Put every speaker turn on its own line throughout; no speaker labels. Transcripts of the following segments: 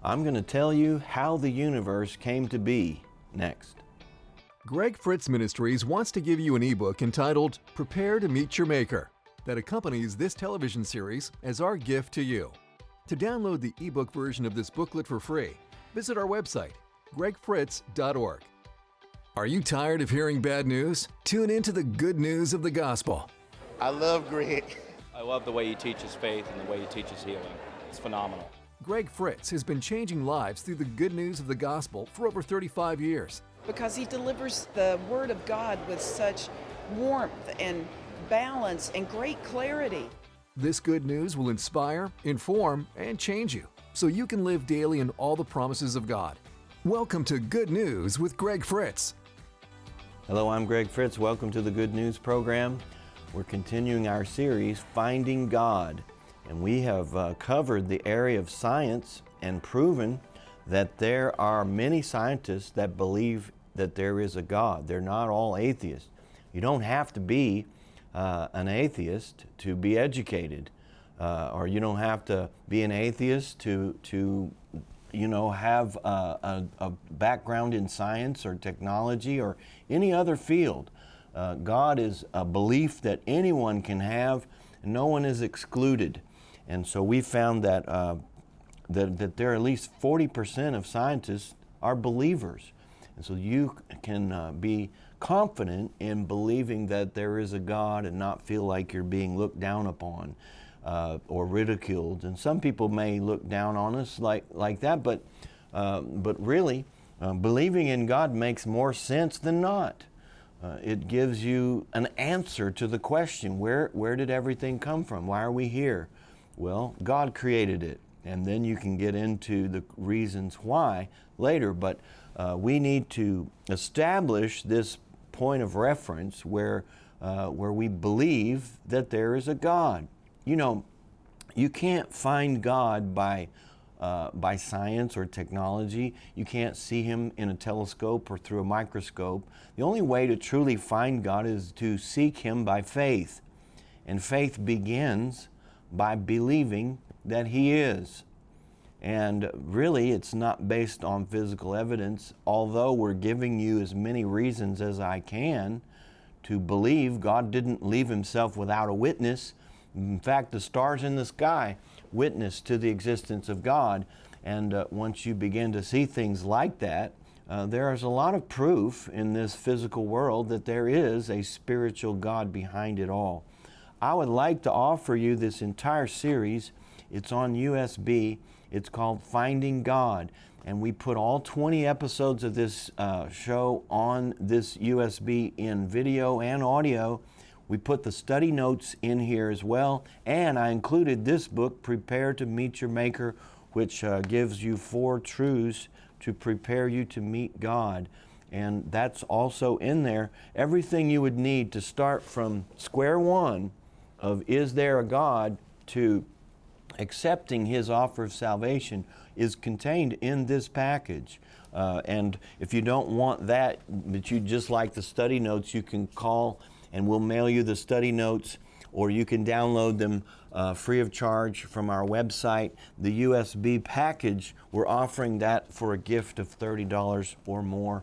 I'm going to tell you how the universe came to be next.
Greg Fritz Ministries wants to give you an ebook entitled Prepare to Meet Your Maker that accompanies this television series as our gift to you. To download the ebook version of this booklet for free, visit our website, gregfritz.org. Are you tired of hearing bad news? Tune into the good news of the gospel.
I love Greg.
I love the way he teaches faith and the way he teaches healing. It's phenomenal.
Greg Fritz has been changing lives through the good news of the gospel for over 35 years.
Because he delivers the Word of God with such warmth and balance and great clarity.
This good news will inspire, inform, and change you so you can live daily in all the promises of God. Welcome to Good News with Greg Fritz.
Hello, I'm Greg Fritz. Welcome to the Good News program. We're continuing our series, Finding God. And we have covered the area of science and proven that there are many scientists that believe that there is a God. They're not all atheists. You don't have to be an atheist to be educated, or you don't have to be an atheist to have a background in science or technology or any other field. God is a belief that anyone can have, and no one is excluded. And so we found that that there are at least 40% of scientists are believers. And so you can be confident in believing that there is a God and not feel like you're being looked down upon or ridiculed. And some people may look down on us like that, but really, believing in God makes more sense than not. It gives you an answer to the question, where did everything come from? Why are we here? Well, God created it, and then you can get into the reasons why later, but we need to establish this point of reference where we believe that there is a God. You know, you can't find God by science or technology. You can't see Him in a telescope or through a microscope. The only way to truly find God is to seek Him by faith. And faith begins by believing that He is. And really, it's not based on physical evidence, although we're giving you as many reasons as I can to believe God didn't leave Himself without a witness. In fact, the stars in the sky witness to the existence of God. And once you begin to see things like that, there is a lot of proof in this physical world that there is a spiritual God behind it all. I would like to offer you this entire series. It's on USB. It's called Finding God. And we put all 20 episodes of this show on this USB in video and audio. We put the study notes in here as well. And I included this book, Prepare to Meet Your Maker, which gives you 4 truths to prepare you to meet God. And that's also in there. Everything you would need to start from square one of is there a God to accepting His offer of salvation is contained in this package. And if you don't want that, but you just like the study notes, you can call and we'll mail you the study notes, or you can download them free of charge from our website. The USB package, we're offering that for a gift of $30 or more.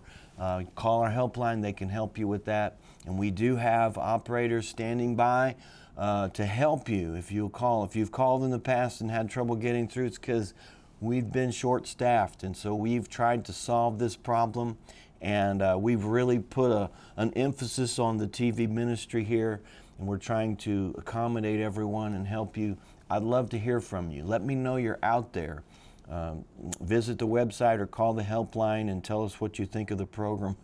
Call our helpline, they can help you with that. And we do have operators standing by to help you if you'll call. If you've called in the past and had trouble getting through, it's because we've been short-staffed, and so we've tried to solve this problem, and we've really put an emphasis on the TV ministry here, and we're trying to accommodate everyone and help you. I'd love to hear from you. Let me know you're out there. Visit the website or call the helpline and tell us what you think of the program,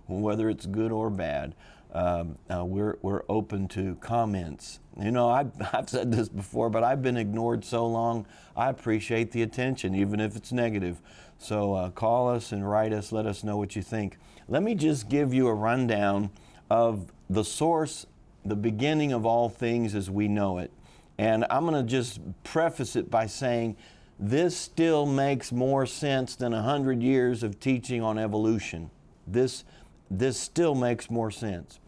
whether it's good or bad. We're open to comments. You know, I've said this before, but I've been ignored so long, I appreciate the attention, even if it's negative. So call us and write us, let us know what you think. Let me just give you a rundown of the source, the beginning of all things as we know it. And I'm going to just preface it by saying this still makes more sense than 100 years of teaching on evolution. This still makes more sense.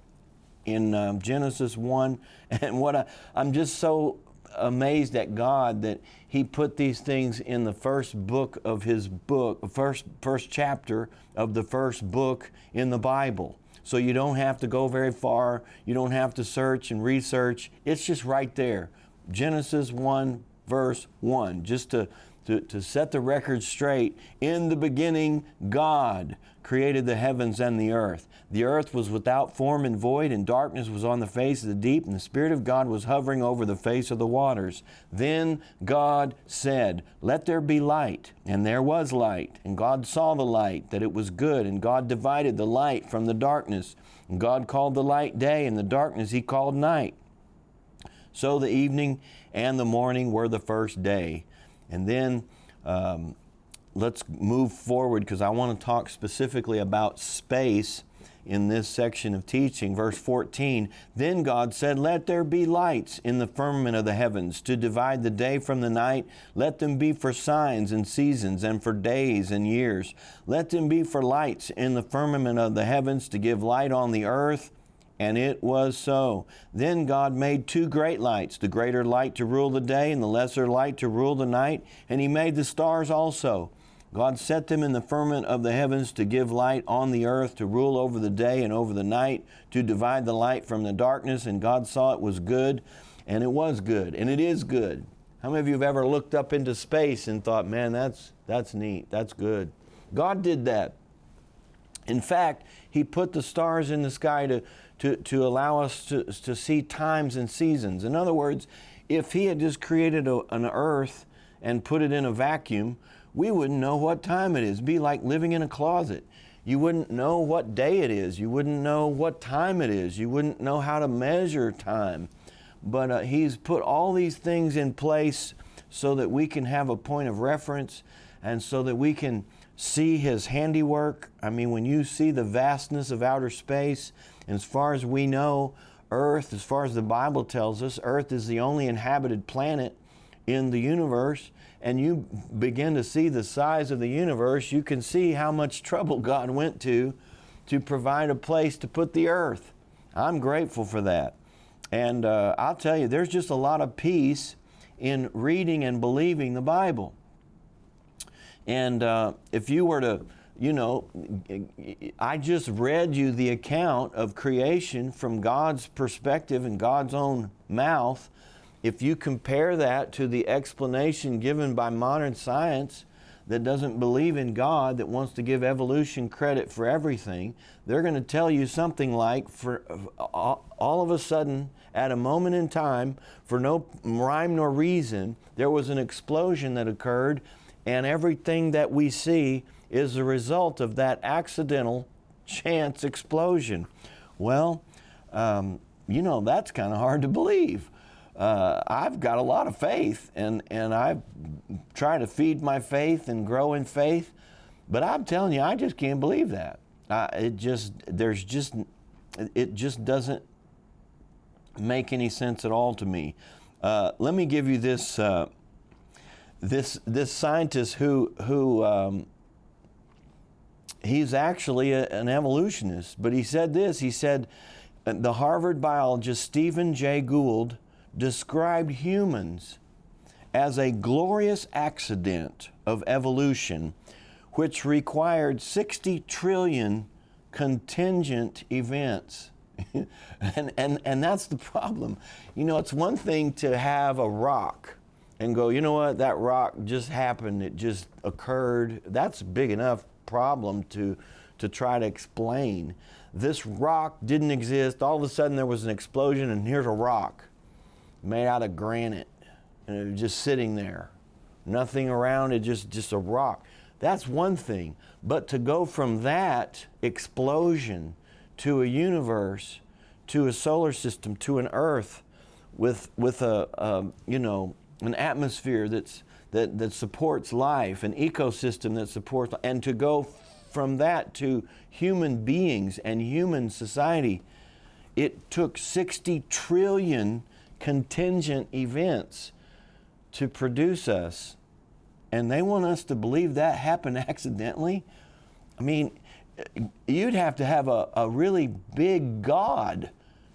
In Genesis 1, and I'm just so amazed at God that He put these things in the first book of His book, first chapter of the first book in the Bible. So you don't have to go very far. You don't have to search and research. It's just right there. Genesis 1, verse 1, just to set the record straight. In the beginning, God created the heavens and the earth. The earth was without form and void, and darkness was on the face of the deep, and the Spirit of God was hovering over the face of the waters. Then God said, "Let there be light." And there was light. And God saw the light, that it was good. And God divided the light from the darkness. And God called the light day, and the darkness He called night. So the evening and the morning were the first day. And then let's move forward, because I want to talk specifically about space in this section of teaching. Verse 14, then God said, "Let there be lights in the firmament of the heavens to divide the day from the night. Let them be for signs and seasons and for days and years. Let them be for lights in the firmament of the heavens to give light on the earth." And it was so. Then God made two great lights, the greater light to rule the day and the lesser light to rule the night. And He made the stars also. God set them in the firmament of the heavens to give light on the earth, to rule over the day and over the night, to divide the light from the darkness. And God saw it was good, and it was good, and it is good. How many of you have ever looked up into space and thought, man, that's neat, that's good? God did that. In fact, He put the stars in the sky to allow us to see times and seasons. In other words, if He had just created an earth and put it in a vacuum, we wouldn't know what time it is. It'd be like living in a closet. You wouldn't know what day it is. You wouldn't know what time it is. You wouldn't know how to measure time. But He's put all these things in place so that we can have a point of reference and so that we can see His handiwork. I mean, when you see the vastness of outer space, and as far as we know, Earth, as far as the Bible tells us, Earth is the only inhabited planet in the universe, and you begin to see the size of the universe, you can see how much trouble God went to provide a place to put the earth. I'm grateful for that. And I'll tell you, there's just a lot of peace in reading and believing the Bible. And if you were to, I just read you the account of creation from God's perspective and God's own mouth. If you compare that to the explanation given by modern science that doesn't believe in God, that wants to give evolution credit for everything, they're going to tell you something like, for all of a sudden, at a moment in time, for no rhyme nor reason, there was an explosion that occurred, and everything that we see is the result of that accidental chance explosion. Well, that's kind of hard to believe. I've got a lot of faith, and I try to feed my faith and grow in faith, but I'm telling you, I just can't believe that. It just doesn't make any sense at all to me. Let me give you this scientist who he's actually an evolutionist, but he said this. He said, the Harvard biologist Stephen Jay Gould described humans as a glorious accident of evolution which required 60 trillion contingent events. and that's the problem. It's one thing to have a rock and go, you know what, that rock just happened, it just occurred. That's a big enough problem to try to explain. This rock didn't exist, all of a sudden there was an explosion, and here's a rock made out of granite, and it was just sitting there. Nothing around it, just a rock. That's one thing. But to go from that explosion to a universe, to a solar system, to an Earth with an atmosphere that supports life, an ecosystem that supports, and to go from that to human beings and human society, it took 60 trillion contingent events to produce us, and they want us to believe that happened accidentally? I mean, you'd have to have a really big God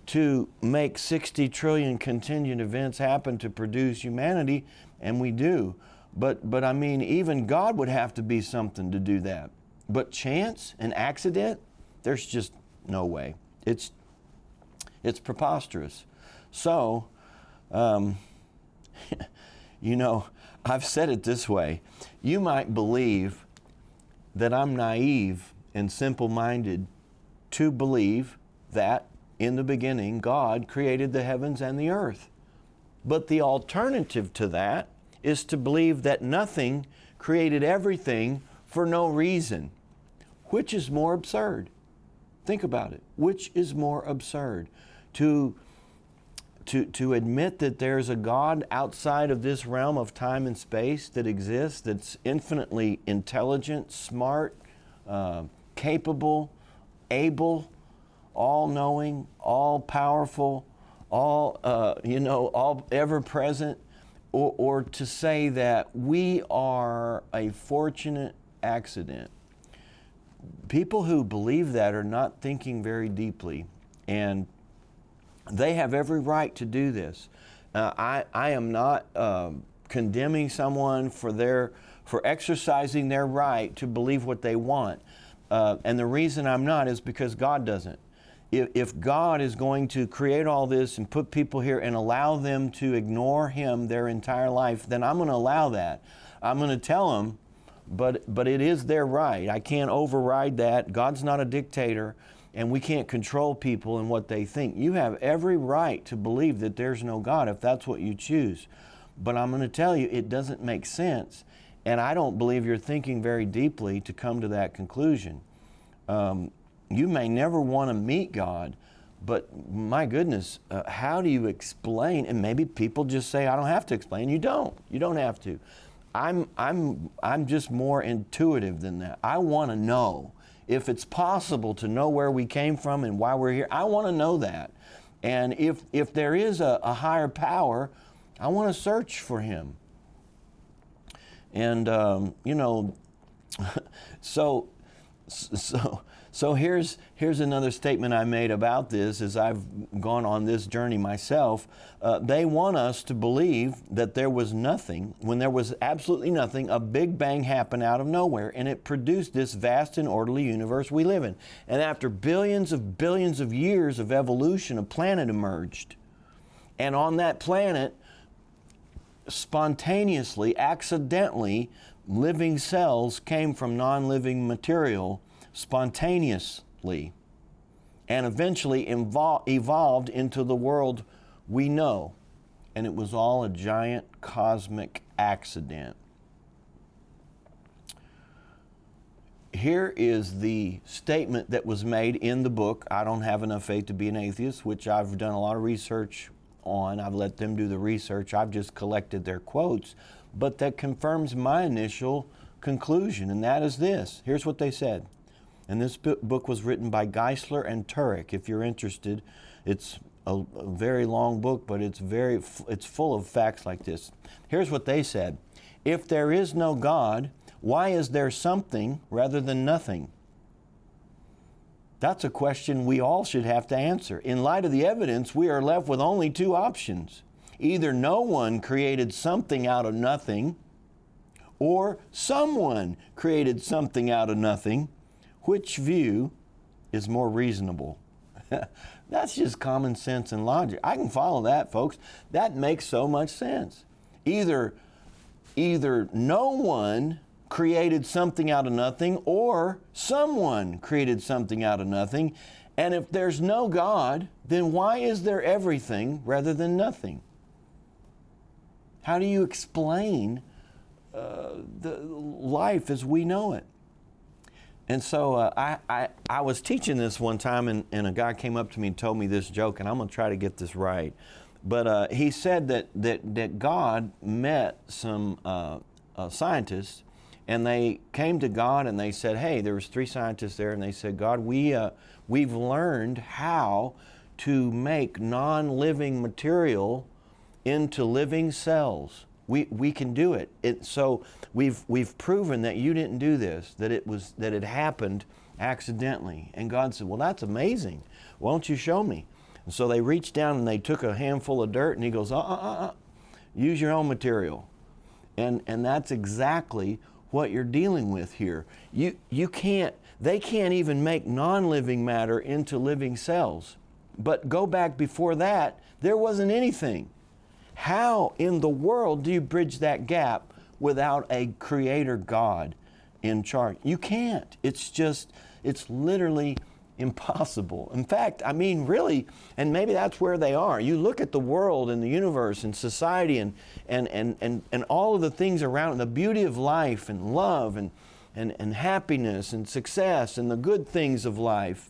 to make 60 trillion contingent events happen to produce humanity, and we do. But I mean, even God would have to be something to do that. But chance and accident, there's just no way. It's preposterous. So, you know, I've said it this way. You might believe that I'm naive and simple-minded to believe that in the beginning God created the heavens and the earth. But the alternative to that is to believe that nothing created everything for no reason. Which is more absurd? Think about it. Which is more absurd? To admit that there's a God outside of this realm of time and space that exists, that's infinitely intelligent, smart, capable, able, all-knowing, all-powerful, all ever-present, or to say that we are a fortunate accident. People who believe that are not thinking very deeply, and they have every right to do this. I am not condemning someone for exercising their right to believe what they want. And the reason I'm not is because God doesn't. If God is going to create all this and put people here and allow them to ignore Him their entire life, then I'm going to allow that. I'm going to tell them, but it is their right. I can't override that. God's not a dictator, and we can't control people and what they think. You have every right to believe that there's no God if that's what you choose. But I'm going to tell you, it doesn't make sense. And I don't believe you're thinking very deeply to come to that conclusion. You may never want to meet God, but my goodness, how do you explain? And maybe people just say, I don't have to explain. You don't. You don't have to. I'm just more intuitive than that. I want to know. If it's possible to know where we came from and why we're here, I want to know that. And if there is a higher power, I want to search for Him. And, So here's another statement I made about this as I've gone on this journey myself. They want us to believe that there was nothing, when there was absolutely nothing, a big bang happened out of nowhere, and it produced this vast and orderly universe we live in. And after billions of years of evolution, a planet emerged. And on that planet, spontaneously, accidentally, living cells came from non-living material spontaneously, and eventually evolved into the world we know. And it was all a giant cosmic accident. Here is the statement that was made in the book, I Don't Have Enough Faith to Be an Atheist, which I've done a lot of research on. I've let them do the research. I've just collected their quotes. But that confirms my initial conclusion, and that is this. Here's what they said. And this book was written by Geisler and Turek. If you're interested, it's a very long book, but it's full of facts like this. Here's what they said. If there is no God, why is there something rather than nothing? That's a question we all should have to answer. In light of the evidence, we are left with only two options. Either no one created something out of nothing, or someone created something out of nothing. Which view is more reasonable? That's just common sense and logic. I can follow that, folks. That makes so much sense. Either no one created something out of nothing, or someone created something out of nothing. And if there's no God, then why is there everything rather than nothing? How do you explain the life as we know it? And so I was teaching this one time, and a guy came up to me and told me this joke, and I'm going to try to get this right. But he said that God met some scientists, and they came to God and they said, hey, there was 3 scientists there, and they said, God, we've learned how to make non-living material into living cells. We can do it. So we've proven that you didn't do this, that it happened accidentally. And God said, well, that's amazing. Why don't you show me? And so they reached down and they took a handful of dirt, and he goes, use your own material. And that's exactly what you're dealing with here. They can't even make non-living matter into living cells. But go back before that, there wasn't anything. How in the world do you bridge that gap without a creator God in charge? You can't. It's literally impossible. In fact, I mean, really, and maybe that's where they are. You look at the world and the universe and society and all of the things around, the beauty of life and love and happiness and success and the good things of life.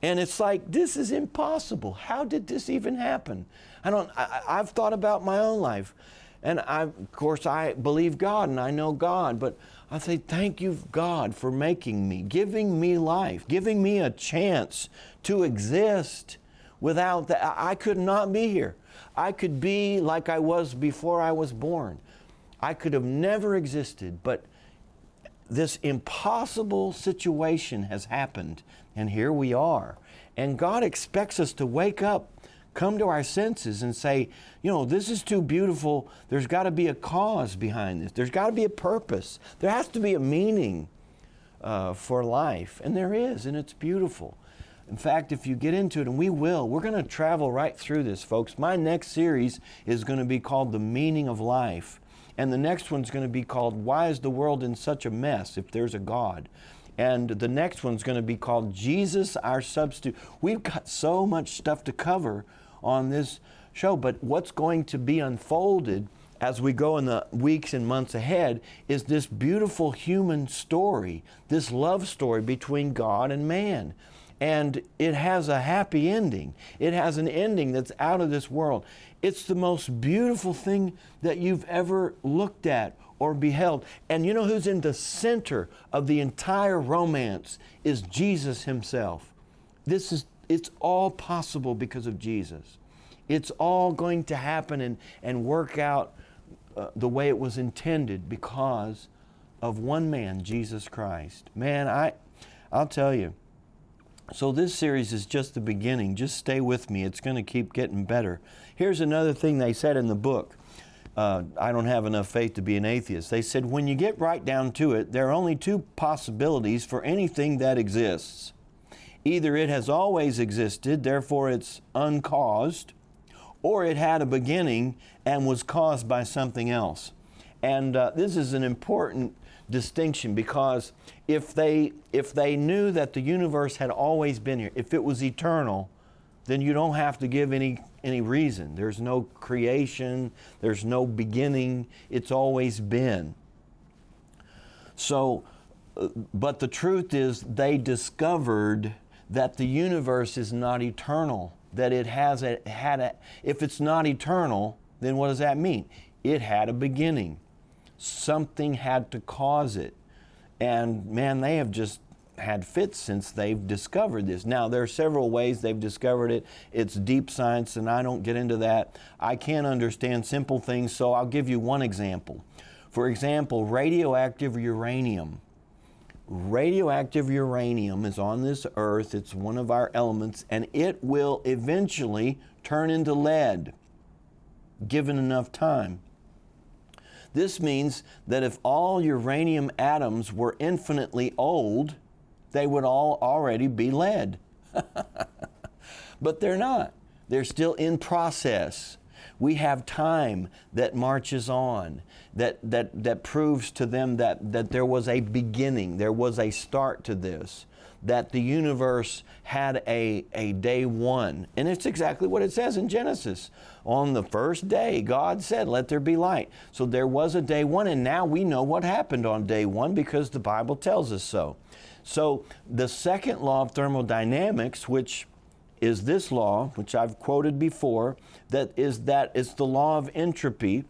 And it's like, this is impossible. How did this even happen? I've thought about my own life. And of course, I believe God and I know God, but I say, thank you, God, for making me, giving me life, giving me a chance to exist. Without that, I could not be here. I could be like I was before I was born. I could have never existed, but this impossible situation has happened, and here we are. And God expects us to wake up, come to our senses and say, this is too beautiful. There's got to be a cause behind this. There's got to be a purpose. There has to be a meaning for life. And there is, and it's beautiful. In fact, if you get into it, and we're going to travel right through this, folks. My next series is going to be called The Meaning of Life. And the next one's going to be called, Why is the World in Such a Mess if There's a God? And the next one's going to be called, Jesus, Our Substitute. We've got so much stuff to cover on this show, but what's going to be unfolded as we go in the weeks and months ahead is this beautiful human story, this love story between God and man. And it has a happy ending. It has an ending that's out of this world. It's the most beautiful thing that you've ever looked at or beheld. And you know who's in the center of the entire romance is Jesus himself. It's all possible because of Jesus. It's all going to happen and work out the way it was intended because of one man, Jesus Christ. Man, I'll tell you. So this series is just the beginning. Just stay with me. It's going to keep getting better. Here's another thing they said in the book. I don't have enough faith to be an atheist. They said, when you get right down to it, there are only two possibilities for anything that exists. Either it has always existed, therefore it's uncaused, or it had a beginning and was caused by something else. And this is an important distinction because if they knew that the universe had always been here, if it was eternal, then you don't have to give any reason. There's no creation, there's no beginning, it's always been. So, but the truth is they discovered that the universe is not eternal, that it if it's not eternal, then what does that mean? It had a beginning. Something had to cause it. And man, they have just had fits since they've discovered this. Now, there are several ways they've discovered it. It's deep science, and I don't get into that. I can't understand simple things, so I'll give you one example. For example, radioactive uranium. Radioactive uranium is on this earth. It's one of our elements, and it will eventually turn into lead, given enough time. This means that if all uranium atoms were infinitely old, they would all already be lead. But they're not. They're still in process. We have time that marches on, that proves to them that there was a beginning, there was a start to this, that the universe had a day one. And it's exactly what it says in Genesis. On the first day, God said, let there be light. So there was a day one, and now we know what happened on day one because the Bible tells us so. So the second law of thermodynamics, which is this law, which I've quoted before, that is the law of entropy.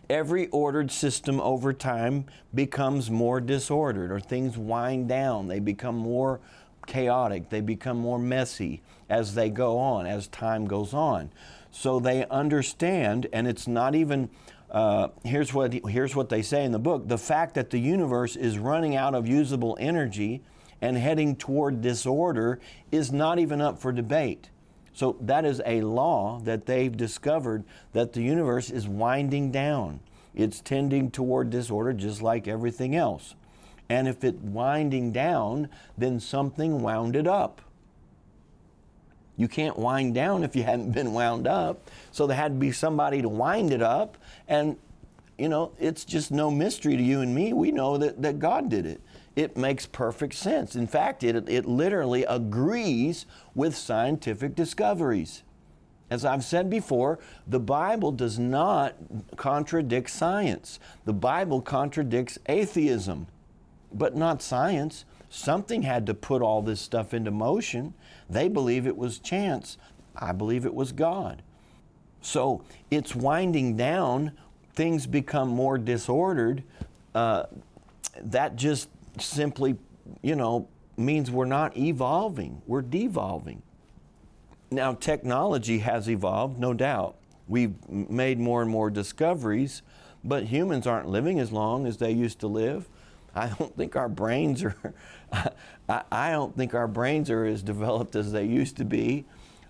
Every ordered system over time becomes more disordered, or things wind down. They become more chaotic. They become more messy as they go on, as time goes on. So they understand, and it's not even, here's what they say in the book, the fact that the universe is running out of usable energy and heading toward disorder is not even up for debate. So that is a law that they've discovered, that the universe is winding down. It's tending toward disorder just like everything else. And if it's winding down, then something wound it up. You can't wind down if you hadn't been wound up. So there had to be somebody to wind it up. And, you know, it's just no mystery to you and me. We know that God did it. It makes perfect sense. In fact, it literally agrees with scientific discoveries. As I've said before, the Bible does not contradict science. The Bible contradicts atheism, but not science. Something had to put all this stuff into motion. They believe it was chance. I believe it was God. So it's winding down. Things become more disordered. That just simply, you know, means we're not evolving. We're devolving. Now, technology has evolved, no doubt. We've made more and more discoveries, but humans aren't living as long as they used to live. I don't think our brains are. I don't think our brains are as developed as they used to be,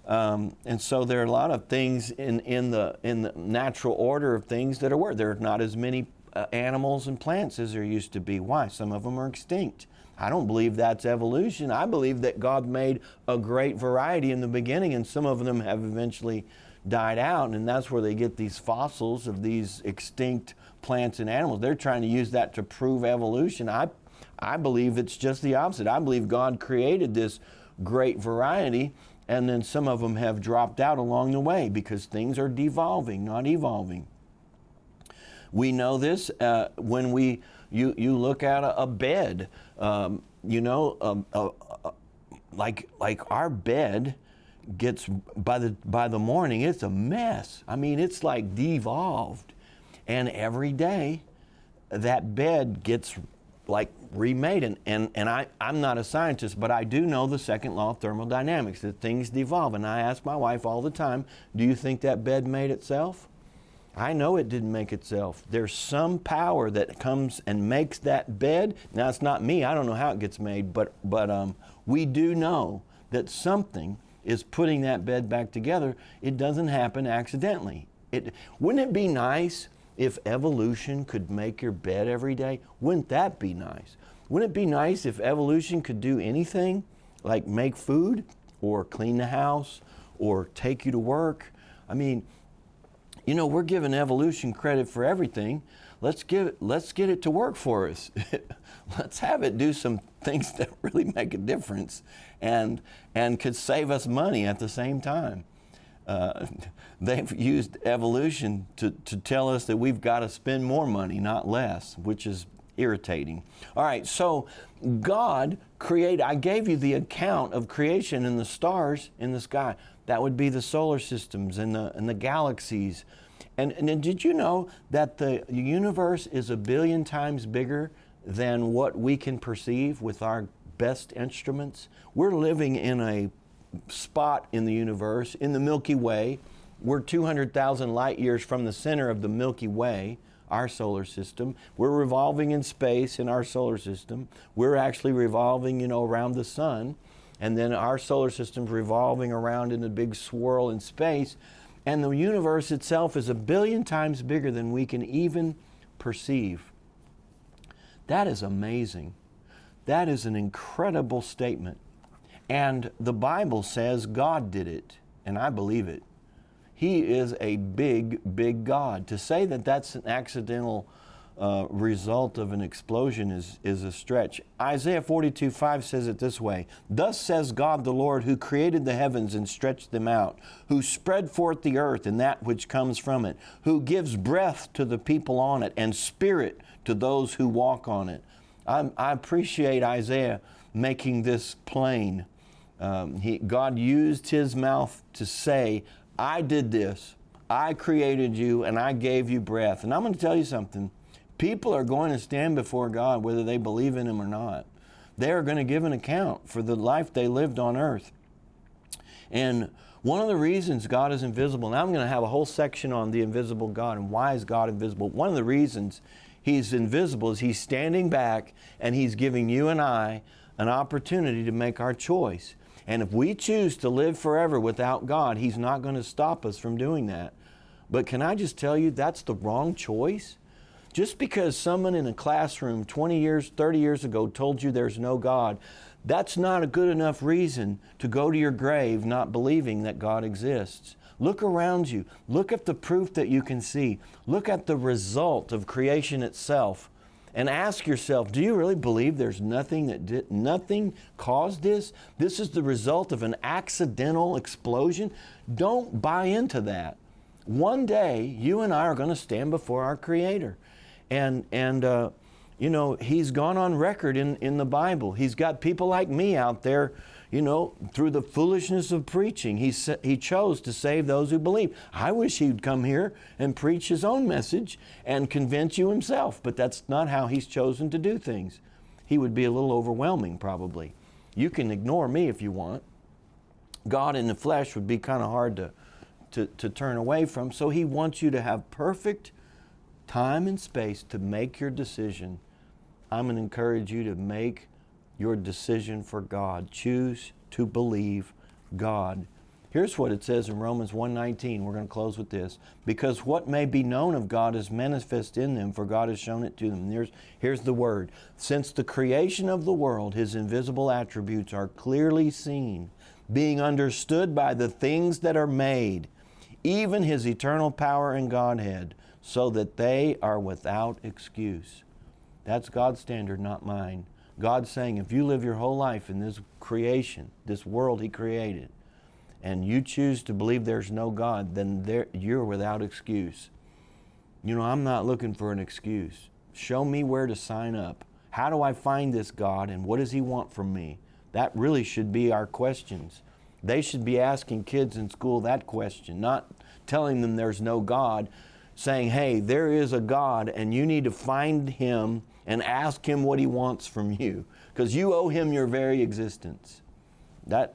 and so there are a lot of things in the natural order of things that are worse. There are not as many animals and plants as there used to be. Why? Some of them are extinct. I don't believe that's evolution. I believe that God made a great variety in the beginning, and some of them have eventually died out, and that's where they get these fossils of these extinct plants and animals. They're trying to use that to prove evolution. I believe it's just the opposite. I believe God created this great variety, and then some of them have dropped out along the way because things are devolving, not evolving. We know this when you look at a bed. Like our bed gets, by the morning, it's a mess. I mean, it's like devolved. And every day, that bed gets like remade. And I'm not a scientist, but I do know the second law of thermodynamics, that things devolve. And I ask my wife all the time, do you think that bed made itself? I know it didn't make itself. There's some power that comes and makes that bed. Now, it's not me. I don't know how it gets made, but we do know that something is putting that bed back together. It doesn't happen accidentally. Wouldn't it be nice if evolution could make your bed every day? Wouldn't that be nice? Wouldn't it be nice if evolution could do anything, like make food or clean the house or take you to work? I mean, you know, we're giving evolution credit for everything. Let's get it to work for us. Let's have it do some things that really make a difference and could save us money at the same time. They've used evolution to tell us that we've got to spend more money, not less, which is irritating. All right, so God created, I gave you the account of creation and the stars in the sky. That would be the solar systems and the galaxies. And did you know that the universe is 1 billion times bigger than what we can perceive with our best instruments? We're living in a spot in the universe, in the Milky Way. We're 200,000 light years from the center of the Milky Way, our solar system. We're revolving in space in our solar system. We're actually revolving, you know, around the sun. And then our solar system's revolving around in a big swirl in space. And the universe itself is 1 billion times bigger than we can even perceive. That is amazing. That is an incredible statement. And the Bible says God did it, and I believe it. He is a big, big God. To say that that's an accidental result of an explosion is a stretch. Isaiah 42:5 says it this way: "Thus says God the Lord, who created the heavens and stretched them out, who spread forth the earth and that which comes from it, who gives breath to the people on it and spirit to those who walk on it." I appreciate Isaiah making this plain. God used his mouth to say, I did this, I created you, and I gave you breath. And I'm going to tell you something. People are going to stand before God whether they believe in him or not. They are going to give an account for the life they lived on earth. And one of the reasons God is invisible, and I'm going to have a whole section on the invisible God and why is God invisible. One of the reasons he's invisible is he's standing back and he's giving you and I an opportunity to make our choice. And if we choose to live forever without God, He's not going to stop us from doing that. But can I just tell you, that's the wrong choice? Just because someone in a classroom 20 years, 30 years ago told you there's no God, that's not a good enough reason to go to your grave not believing that God exists. Look around you. Look at the proof that you can see. Look at the result of creation itself. And ask yourself, do you really believe there's nothing caused this? This is the result of an accidental explosion? Don't buy into that. One day, you and I are going to stand before our Creator. And you know, He's gone on record in the Bible. He's got people like me out there, you know, through the foolishness of preaching. He chose to save those who believe. I wish He'd come here and preach His own message and convince you Himself, but that's not how He's chosen to do things. He would be a little overwhelming, probably. You can ignore me if you want. God in the flesh would be kind of hard to turn away from, so He wants you to have perfect time and space to make your decision. I'm going to encourage you to make your decision for God. Choose to believe God. Here's what it says in Romans 1:19. We're going to close with this. Because what may be known of God is manifest in them, for God has shown it to them. Here's the word. Since the creation of the world, His invisible attributes are clearly seen, being understood by the things that are made, even His eternal power and Godhead, so that they are without excuse. That's God's standard, not mine. God's saying, if you live your whole life in this creation, this world He created, and you choose to believe there's no God, then you're without excuse. You know, I'm not looking for an excuse. Show me where to sign up. How do I find this God, and what does He want from me? That really should be our questions. They should be asking kids in school that question, not telling them there's no God, saying, hey, there is a God, and you need to find Him and ask Him what He wants from you, because you owe Him your very existence. That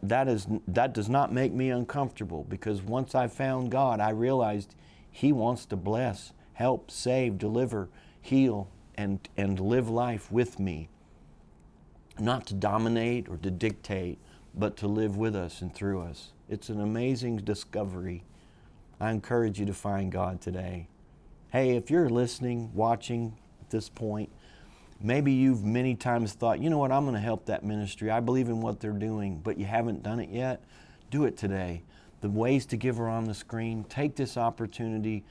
does not make me uncomfortable, because once I found God, I realized He wants to bless, help, save, deliver, heal, and live life with me. Not to dominate or to dictate, but to live with us and through us. It's an amazing discovery. I encourage you to find God today. Hey, if you're listening, watching at this point, maybe you've many times thought, you know what, I'm going to help that ministry. I believe in what they're doing, but you haven't done it yet. Do it today. The ways to give are on the screen. Take this opportunity.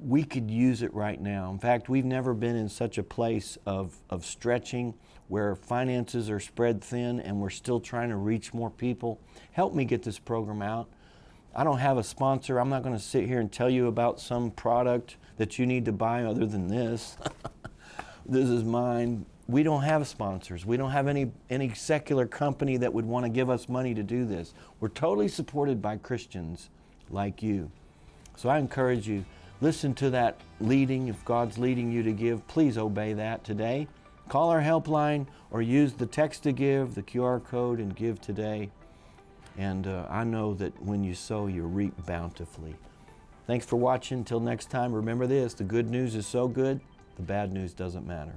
We could use it right now. In fact, we've never been in such a place of stretching where finances are spread thin and we're still trying to reach more people. Help me get this program out. I don't have a sponsor. I'm not going to sit here and tell you about some product that you need to buy other than this. This is mine. We don't have sponsors. We don't have any secular company that would want to give us money to do this. We're totally supported by Christians like you. So I encourage you, listen to that leading. If God's leading you to give, please obey that today. Call our helpline or use the text to give, the QR code, and give today. And I know that when you sow, you reap bountifully. Thanks for watching. Until next time, remember this, the good news is so good, the bad news doesn't matter.